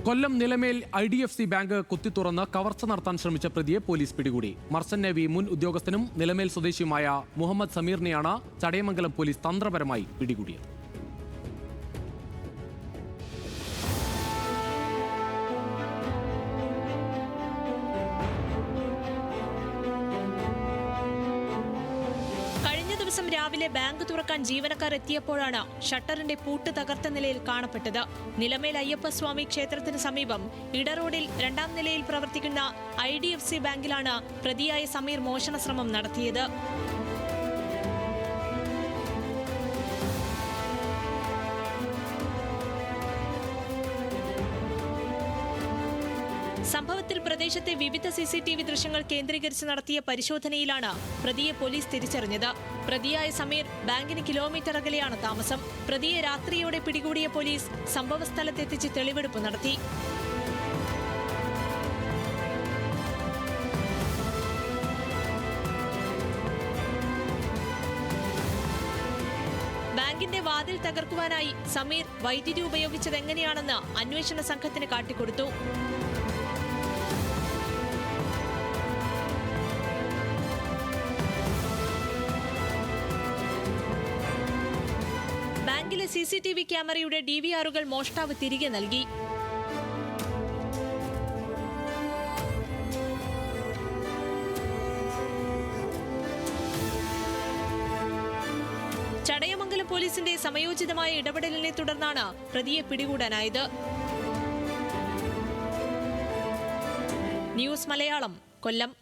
കൊല്ലം Nilamel IDFC bank കുത്തിത്തുറന്ന് കവർച്ച നടത്താൻ ശ്രമിച്ച പ്രതിയെ പോലീസ് പിടികൂടി. മർച്ചന്റ് നേവി മുൻ ഉദ്യോഗസ്ഥനും നിലമേൽ സ്വദേശിയുമായ മുഹമ്മദ് സമീറിനെയാണ് ചടയമംഗലം പോലീസ് തന്ത്രപരമായി പിടികൂടിയത്. രാവിലെ ബാങ്ക് തുറക്കാൻ ജീവനക്കാർ എത്തിയപ്പോഴാണ് ഷട്ടറിന്റെ പൂട്ട് തകർത്ത നിലയിൽ കാണപ്പെട്ടത്. നിലമേൽ അയ്യപ്പസ്വാമി ക്ഷേത്രത്തിന് സമീപം ഇടറോഡിൽ 2ാം നിലയിൽ പ്രവർത്തിക്കുന്ന IDFC ബാങ്കിലാണ് പ്രതിയായ സമീർ മോഷണ ശ്രമം നടത്തിയത്. സംഭവത്തിൽ പ്രദേശത്തെ വിവിധ CCTV ദൃശ്യങ്ങൾ കേന്ദ്രീകരിച്ച് നടത്തിയ പരിശോധനയിലാണ് പ്രതിയെ പോലീസ് തിരിച്ചറിഞ്ഞത്. പ്രതിയായ സമീർ ബാങ്കിന് കിലോമീറ്റർ അകലെയാണ് താമസം. പ്രതിയെ രാത്രിയോടെ പിടികൂടിയ പോലീസ് സംഭവസ്ഥലത്തെത്തിച്ച് തെളിവെടുപ്പ് നടത്തി. ബാങ്കിന്റെ വാതിൽ തകർക്കുവാനായി സമീർ വൈദ്യുതി ഉപയോഗിച്ചത് എങ്ങനെയാണെന്ന് അന്വേഷണ സംഘത്തിന് കാട്ടിക്കൊടുത്തു. ബാങ്കിലെ CCTV ക്യാമറയുടെ DVRകൾ മോഷ്ടാവ് തിരികെ നൽകി. ചടയമംഗലം പോലീസിന്റെ സമയോചിതമായ ഇടപെടലിനെ തുടർന്നാണ് പ്രതിയെ പിടികൂടാനായത്. ന്യൂസ് മലയാളം, കൊല്ലം.